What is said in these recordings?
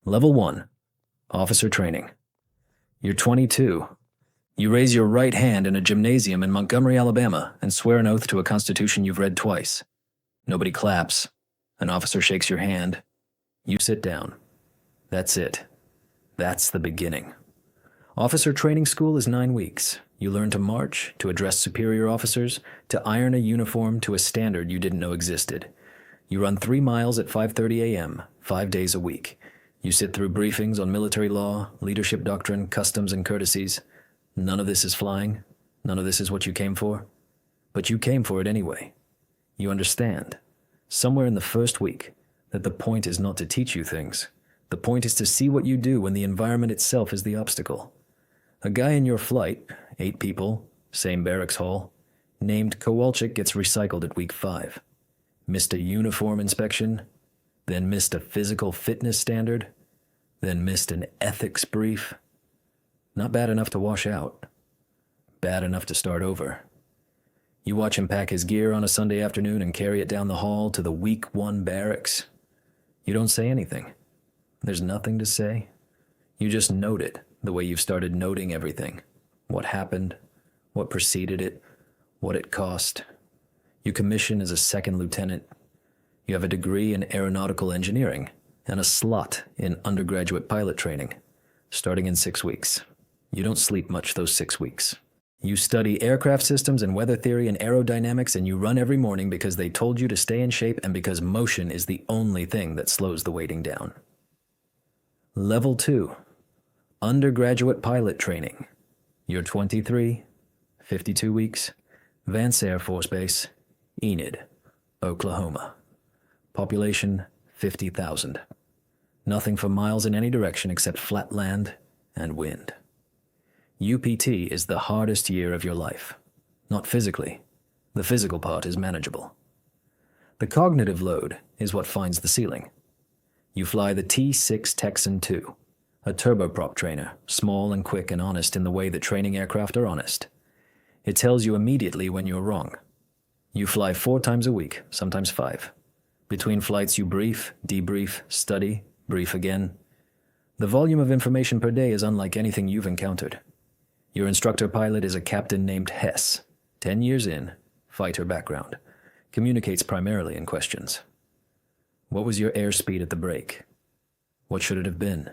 Level 1. Officer Training. You're 22. You raise your right hand in a gymnasium in Montgomery, Alabama, and swear an oath to a constitution you've read twice. Nobody claps. An officer shakes your hand. You sit down. That's it. That's the beginning. Officer Training School is 9 weeks. You learn to march, to address superior officers, to iron a uniform to a standard you didn't know existed. You run 3 miles at 5:30 a.m., 5 days a week. You sit through briefings on military law, leadership doctrine, customs, and courtesies. None of this is flying. None of this is what you came for. But you came for it anyway. You understand, somewhere in the first week, that the point is not to teach you things. The point is to see what you do when the environment itself is the obstacle. A guy in your flight, 8 people, same barracks hall, named Kowalczyk gets recycled at week 5. Missed a uniform inspection, then missed a physical fitness standard, then missed an ethics brief. Not bad enough to wash out. Bad enough to start over. You watch him pack his gear on a Sunday afternoon and carry it down the hall to the week 1 barracks. You don't say anything. There's nothing to say. You just note it, the way you've started noting everything. What happened, what preceded it, what it cost. You commission as a second lieutenant. You have a degree in aeronautical engineering and a slot in undergraduate pilot training, starting in 6 weeks. You don't sleep much those 6 weeks. You study aircraft systems and weather theory and aerodynamics, and you run every morning because they told you to stay in shape and because motion is the only thing that slows the waiting down. Level 2. Undergraduate pilot training. You're 23, 52 weeks, Vance Air Force Base, Enid, Oklahoma. Population 50,000. Nothing for miles in any direction except flat land and wind. UPT is the hardest year of your life. Not physically. The physical part is manageable. The cognitive load is what finds the ceiling. You fly the T-6 Texan II, a turboprop trainer, small and quick and honest in the way that training aircraft are honest. It tells you immediately when you're wrong. You fly 4 times a week, sometimes 5. Between flights you brief, debrief, study, brief again. The volume of information per day is unlike anything you've encountered. Your instructor pilot is a captain named Hess, 10 years in, fighter background, communicates primarily in questions. What was your airspeed at the break? What should it have been?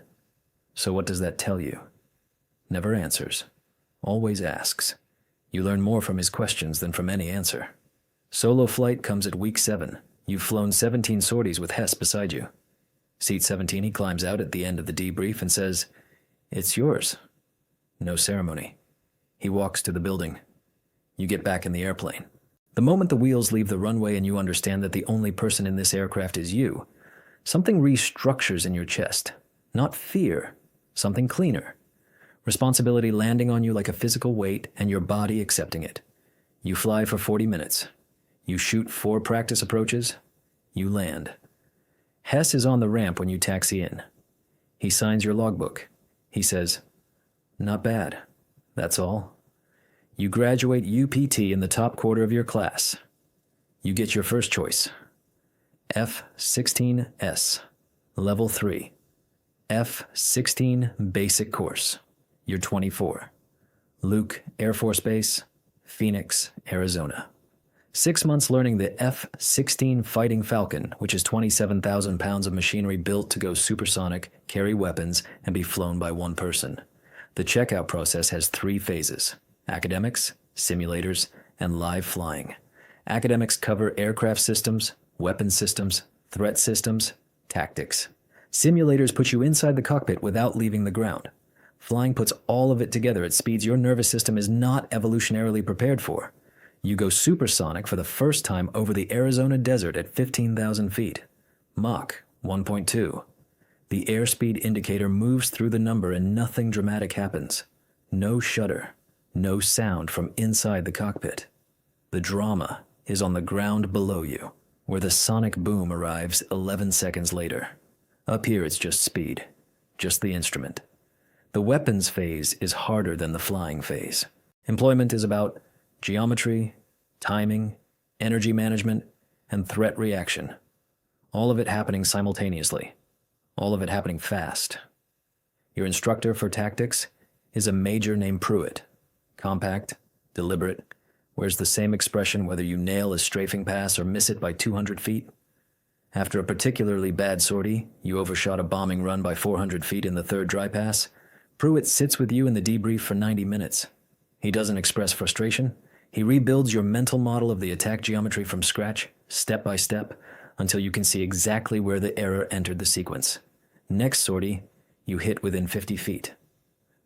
So what does that tell you? Never answers. Always asks. You learn more from his questions than from any answer. Solo flight comes at week 7. You've flown 17 sorties with Hess beside you. Seat 17, he climbs out at the end of the debrief and says, "It's yours." No ceremony. He walks to the building. You get back in the airplane. The moment the wheels leave the runway and you understand that the only person in this aircraft is you, something restructures in your chest. Not fear, something cleaner. Responsibility landing on you like a physical weight and your body accepting it. You fly for 40 minutes. You shoot 4 practice approaches. You land. Hess is on the ramp when you taxi in. He signs your logbook. He says, "Not bad. That's all." You graduate UPT in the top quarter of your class. You get your first choice. F-16S, Level 3. F-16 Basic Course. You're 24. Luke Air Force Base, Phoenix, Arizona. 6 months learning the F-16 Fighting Falcon, which is 27,000 pounds of machinery built to go supersonic, carry weapons, and be flown by one person. The checkout process has 3 phases: academics, simulators, and live flying. Academics cover aircraft systems, weapon systems, threat systems, tactics. Simulators put you inside the cockpit without leaving the ground. Flying puts all of it together at speeds your nervous system is not evolutionarily prepared for. You go supersonic for the first time over the Arizona desert at 15,000 feet. Mach 1.2. The airspeed indicator moves through the number and nothing dramatic happens. No shudder, no sound from inside the cockpit. The drama is on the ground below you, where the sonic boom arrives 11 seconds later. Up here it's just speed, just the instrument. The weapons phase is harder than the flying phase. Employment is about geometry, timing, energy management, and threat reaction. All of it happening simultaneously. All of it happening fast. Your instructor for tactics is a major named Pruitt. Compact, deliberate, wears the same expression whether you nail a strafing pass or miss it by 200 feet. After a particularly bad sortie, you overshot a bombing run by 400 feet in the third dry pass, Pruitt sits with you in the debrief for 90 minutes. He doesn't express frustration. He rebuilds your mental model of the attack geometry from scratch, step by step, until you can see exactly where the error entered the sequence. Next sortie, you hit within 50 feet.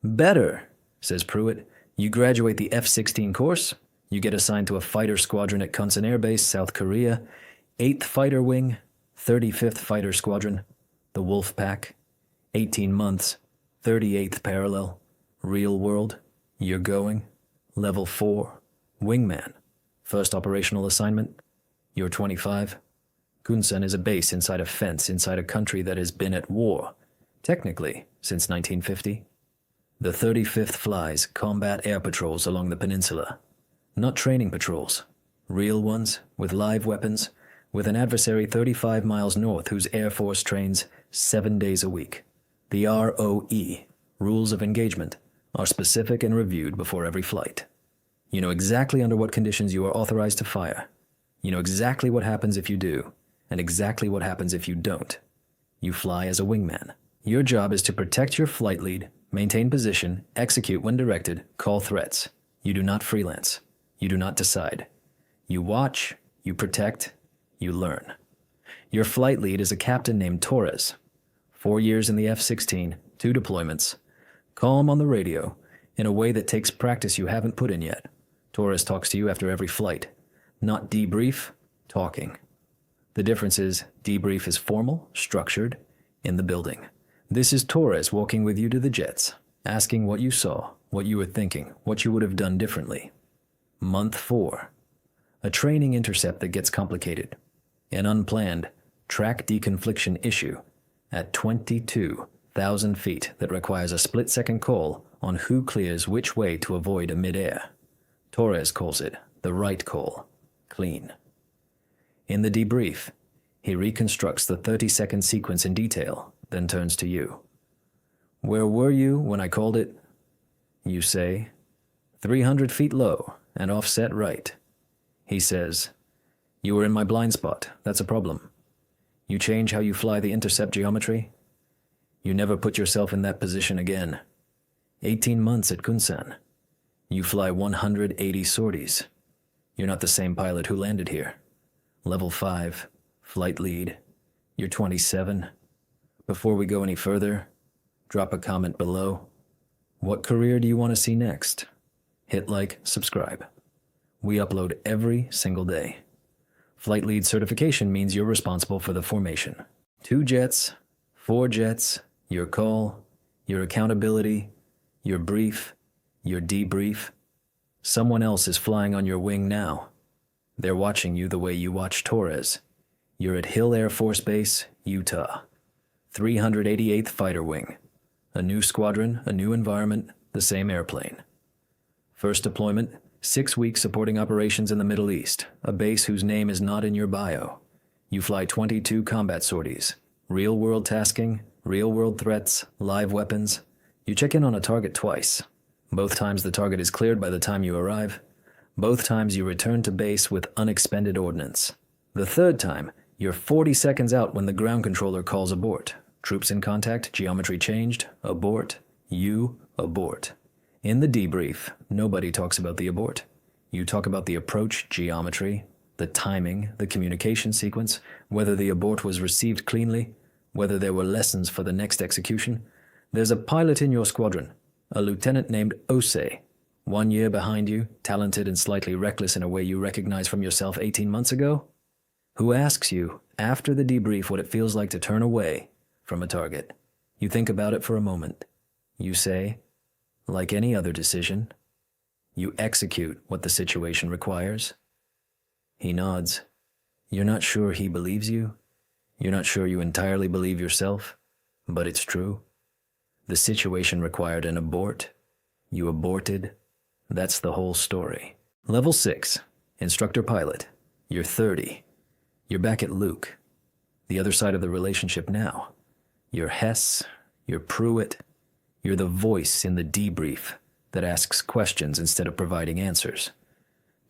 Better, says Pruitt. You graduate the F-16 course. You get assigned to a fighter squadron at Kunsan Air Base, South Korea, 8th Fighter Wing, 35th Fighter Squadron, the Wolf Pack, 18 months, 38th Parallel, Real World, you're going, Level 4, Wingman, first operational assignment, you're 25. Kunsan is a base inside a fence inside a country that has been at war, technically, since 1950. The 35th flies combat air patrols along the peninsula. Not training patrols, real ones with live weapons, with an adversary 35 miles north whose Air Force trains 7 days a week. The ROE, Rules of Engagement, are specific and reviewed before every flight. You know exactly under what conditions you are authorized to fire. You know exactly what happens if you do, and exactly what happens if you don't. You fly as a wingman. Your job is to protect your flight lead, maintain position, execute when directed, call threats. You do not freelance. You do not decide. You watch, you protect, you learn. Your flight lead is a captain named Torres. 4 years in the F-16, 2 deployments. Calm on the radio, in a way that takes practice you haven't put in yet. Torres talks to you after every flight. Not debrief, talking. The difference is, debrief is formal, structured, in the building. This is Torres walking with you to the jets, asking what you saw, what you were thinking, what you would have done differently. Month 4. A training intercept that gets complicated. An unplanned track deconfliction issue at 22,000 feet that requires a split-second call on who clears which way to avoid a mid-air. Torres calls it the right call, clean. In the debrief, he reconstructs the 30-second sequence in detail, then turns to you. Where were you when I called it? You say, 300 feet low and offset right. He says, you were in my blind spot, that's a problem. You change how you fly the intercept geometry. You never put yourself in that position again. 18 months at Kunsan. You fly 180 sorties. You're not the same pilot who landed here. Level 5, flight lead. You're 27. Before we go any further, drop a comment below. What career do you want to see next? Hit like, subscribe. We upload every single day. Flight lead certification means you're responsible for the formation. 2 jets, 4 jets, your call, your accountability, your brief, your debrief. Someone else is flying on your wing now. They're watching you the way you watch Torres. You're at Hill Air Force Base, Utah. 388th Fighter Wing. A new squadron, a new environment, the same airplane. First deployment, 6 weeks supporting operations in the Middle East, a base whose name is not in your bio. You fly 22 combat sorties, real-world tasking, real-world threats, live weapons. You check in on a target twice. Both times the target is cleared by the time you arrive. Both times you return to base with unexpended ordnance. The third time, you're 40 seconds out when the ground controller calls abort. Troops in contact, geometry changed, abort, you abort. In the debrief, nobody talks about the abort. You talk about the approach geometry, the timing, the communication sequence, whether the abort was received cleanly, whether there were lessons for the next execution. There's a pilot in your squadron, a lieutenant named Ose, 1 year behind you, talented and slightly reckless in a way you recognize from yourself 18 months ago, who asks you, after the debrief, what it feels like to turn away from a target. You think about it for a moment. You say, like any other decision, you execute what the situation requires. He nods. You're not sure he believes you. You're not sure you entirely believe yourself, but it's true. The situation required an abort. You aborted. That's the whole story. Level 6, instructor pilot. You're 30. You're back at Luke. The other side of the relationship now. You're Hess, you're Pruitt, you're the voice in the debrief that asks questions instead of providing answers.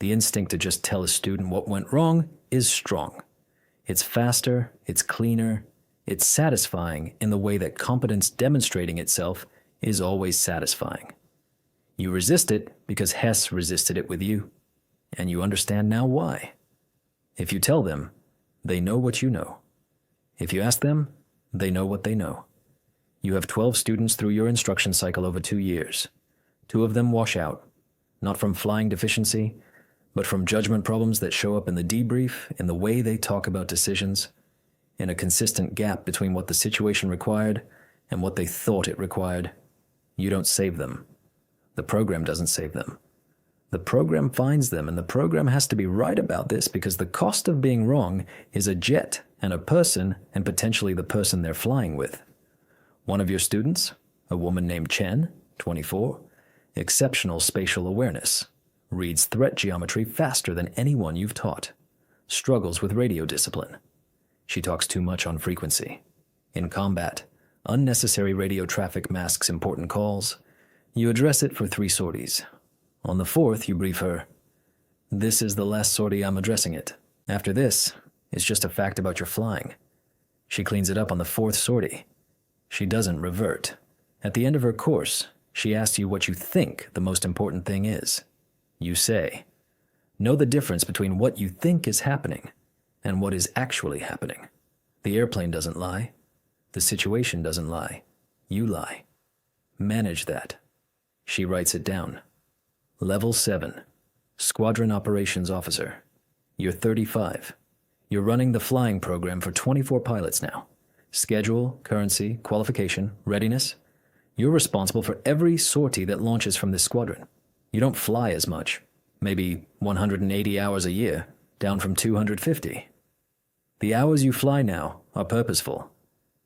The instinct to just tell a student what went wrong is strong. It's faster, it's cleaner, it's satisfying in the way that competence demonstrating itself is always satisfying. You resist it because Hess resisted it with you, and you understand now why. If you tell them, they know what you know. If you ask them, they know what they know. You have 12 students through your instruction cycle over 2 years. 2 of them wash out, not from flying deficiency, but from judgment problems that show up in the debrief, in the way they talk about decisions, in a consistent gap between what the situation required and what they thought it required. You don't save them. The program doesn't save them. The program finds them, and the program has to be right about this because the cost of being wrong is a jet and a person and potentially the person they're flying with. One of your students, a woman named Chen, 24, exceptional spatial awareness, reads threat geometry faster than anyone you've taught, struggles with radio discipline. She talks too much on frequency. In combat, unnecessary radio traffic masks important calls. You address it for 3 sorties. On the 4th, you brief her, "This is the last sortie I'm addressing it. After this, it's just a fact about your flying." She cleans it up on the 4th sortie. She doesn't revert. At the end of her course, she asks you what you think the most important thing is. You say, "Know the difference between what you think is happening and what is actually happening. The airplane doesn't lie. The situation doesn't lie. You lie. Manage that." She writes it down. Level 7, Squadron Operations Officer. You're 35. You're running the flying program for 24 pilots now. Schedule, currency, qualification, readiness. You're responsible for every sortie that launches from this squadron. You don't fly as much, maybe 180 hours a year, down from 250. The hours you fly now are purposeful.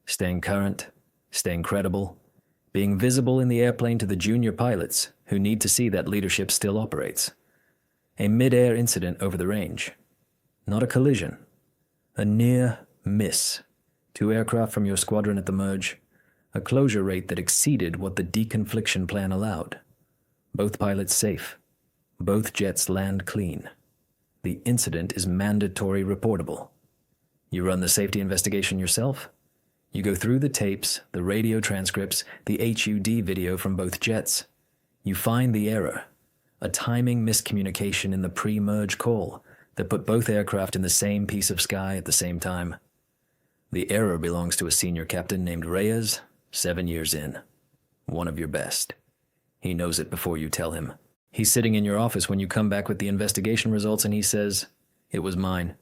Staying current, staying credible, being visible in the airplane to the junior pilots who need to see that leadership still operates. A mid-air incident over the range. Not a collision. A near miss. 2 aircraft from your squadron at the merge. A closure rate that exceeded what the deconfliction plan allowed. Both pilots safe. Both jets land clean. The incident is mandatory reportable. You run the safety investigation yourself. You go through the tapes, the radio transcripts, the HUD video from both jets. You find the error, a timing miscommunication in the pre-merge call that put both aircraft in the same piece of sky at the same time. The error belongs to a senior captain named Reyes, 7 years in. One of your best. He knows it before you tell him. He's sitting in your office when you come back with the investigation results and he says, "It was mine."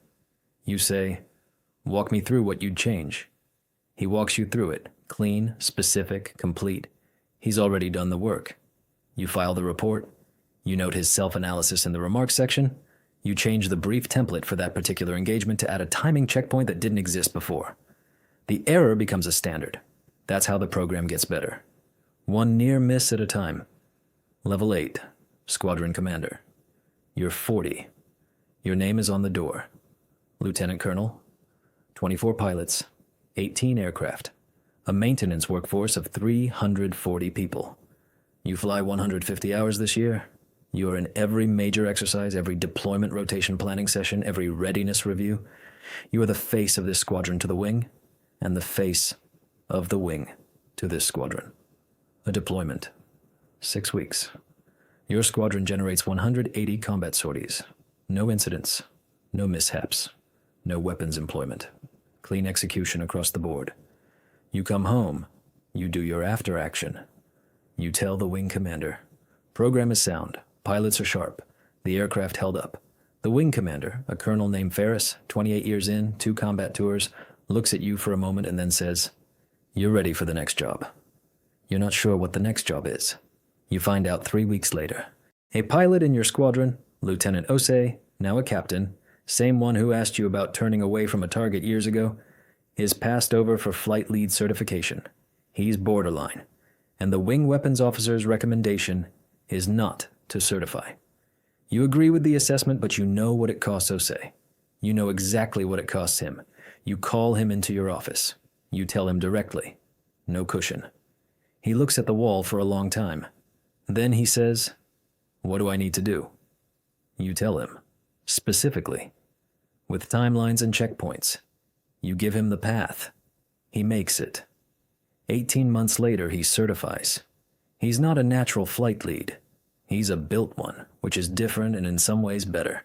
You say, "Walk me through what you'd change." He walks you through it, clean, specific, complete. He's already done the work. You file the report. You note his self-analysis in the remarks section. You change the brief template for that particular engagement to add a timing checkpoint that didn't exist before. The error becomes a standard. That's how the program gets better. One near miss at a time. Level 8, Squadron Commander. You're 40. Your name is on the door. Lieutenant Colonel. 24 pilots. 18 aircraft. A maintenance workforce of 340 people. You fly 150 hours this year. You are in every major exercise, every deployment rotation planning session, every readiness review. You are the face of this squadron to the wing, and the face of the wing to this squadron. A deployment. 6 weeks. Your squadron generates 180 combat sorties. No incidents. No mishaps. No weapons employment. Clean execution across the board. You come home. You do your after action. You tell the wing commander. Program is sound. Pilots are sharp. The aircraft held up. The wing commander, a colonel named Ferris, 28 years in, 2 combat tours, looks at you for a moment and then says, "You're ready for the next job." You're not sure what the next job is. You find out 3 weeks later. A pilot in your squadron, Lieutenant Osei, now a captain, same one who asked you about turning away from a target years ago, is passed over for flight lead certification. He's borderline. And the wing weapons officer's recommendation is not to certify. You agree with the assessment, but you know what it costs Osei. You know exactly what it costs him. You call him into your office. You tell him directly, no cushion. He looks at the wall for a long time. Then he says, "What do I need to do?" You tell him, specifically, with timelines and checkpoints. You give him the path. He makes it. 18 months later, he certifies. He's not a natural flight lead. He's a built one, which is different and in some ways better.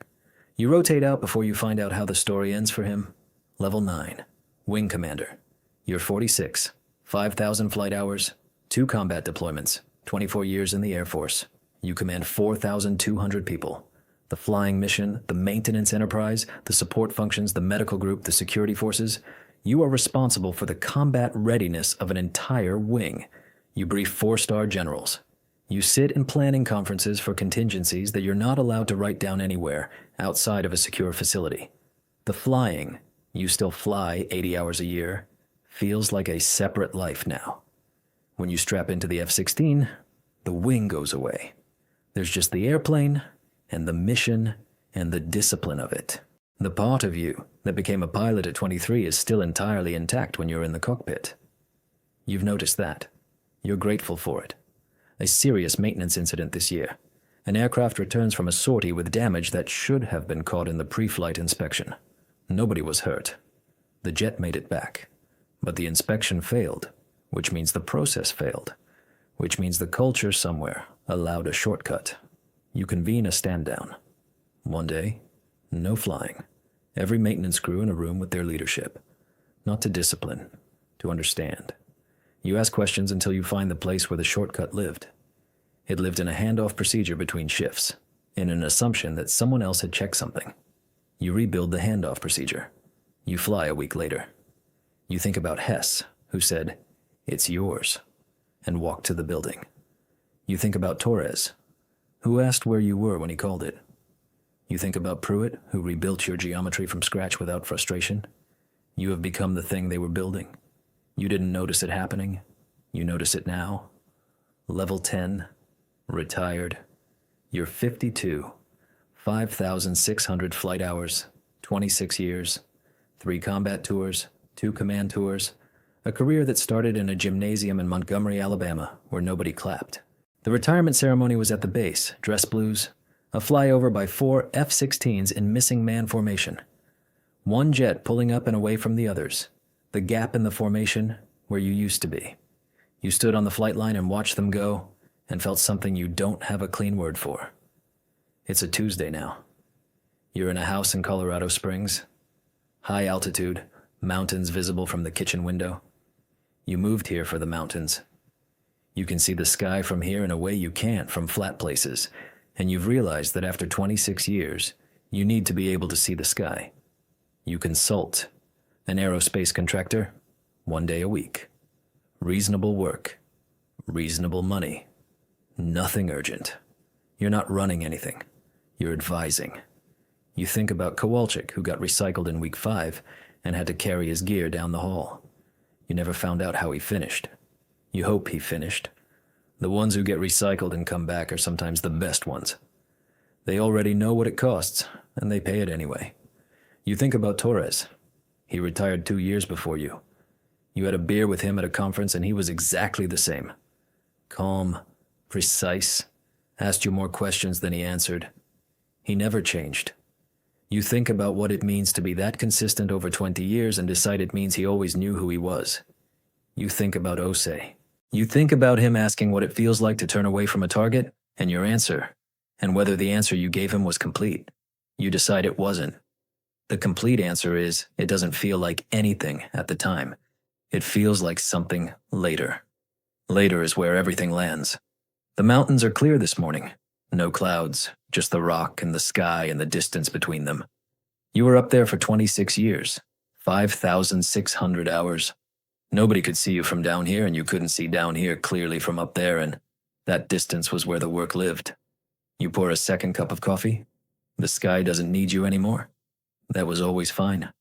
You rotate out before you find out how the story ends for him. Level 9, Wing Commander. You're 46, 5,000 flight hours, 2 combat deployments, 24 years in the Air Force. You command 4,200 people. The flying mission, the maintenance enterprise, the support functions, the medical group, the security forces. You are responsible for the combat readiness of an entire wing. You brief 4-star generals. You sit in planning conferences for contingencies that you're not allowed to write down anywhere outside of a secure facility. The flying, you still fly 80 hours a year, feels like a separate life now. When you strap into the F-16, the wing goes away. There's just the airplane and the mission and the discipline of it. The part of you that became a pilot at 23 is still entirely intact when you're in the cockpit. You've noticed that. You're grateful for it. A serious maintenance incident this year. An aircraft returns from a sortie with damage that should have been caught in the pre-flight inspection. Nobody was hurt. The jet made it back. But the inspection failed, which means the process failed, which means the culture somewhere allowed a shortcut. You convene a stand-down. One day, no flying. Every maintenance crew in a room with their leadership. Not to discipline, to understand. You ask questions until you find the place where the shortcut lived. It lived in a handoff procedure between shifts, in an assumption that someone else had checked something. You rebuild the handoff procedure. You fly a week later. You think about Hess, who said, "It's yours," and walked to the building. You think about Torres, who asked where you were when he called it. You think about Pruitt, who rebuilt your geometry from scratch without frustration. You have become the thing they were building. You didn't notice it happening. You notice it now. Level 10, retired. You're 52, 5,600 flight hours, 26 years, 3 combat tours, 2 command tours, a career that started in a gymnasium in Montgomery, Alabama, where nobody clapped. The retirement ceremony was at the base, dress blues, a flyover by 4 F-16s in missing man formation. One jet pulling up and away from the others. The gap in the formation where you used to be. You stood on the flight line and watched them go and felt something you don't have a clean word for. It's a Tuesday now. You're in a house in Colorado Springs. High altitude, mountains visible from the kitchen window. You moved here for the mountains. You can see the sky from here in a way you can't from flat places, and you've realized that after 26 years, you need to be able to see the sky. You consult. An aerospace contractor, 1 day a week. Reasonable work. Reasonable money. Nothing urgent. You're not running anything. You're advising. You think about Kowalczyk, who got recycled in week 5 and had to carry his gear down the hall. You never found out how he finished. You hope he finished. The ones who get recycled and come back are sometimes the best ones. They already know what it costs, and they pay it anyway. You think about Torres. He retired 2 years before you. You had a beer with him at a conference and he was exactly the same. Calm, precise, asked you more questions than he answered. He never changed. You think about what it means to be that consistent over 20 years and decide it means he always knew who he was. You think about Osei. You think about him asking what it feels like to turn away from a target and your answer, and whether the answer you gave him was complete. You decide it wasn't. The complete answer is, it doesn't feel like anything at the time. It feels like something later. Later is where everything lands. The mountains are clear this morning. No clouds, just the rock and the sky and the distance between them. You were up there for 26 years, 5,600 hours. Nobody could see you from down here, and you couldn't see down here clearly from up there, and that distance was where the work lived. You pour a second cup of coffee. The sky doesn't need you anymore. That was always fine.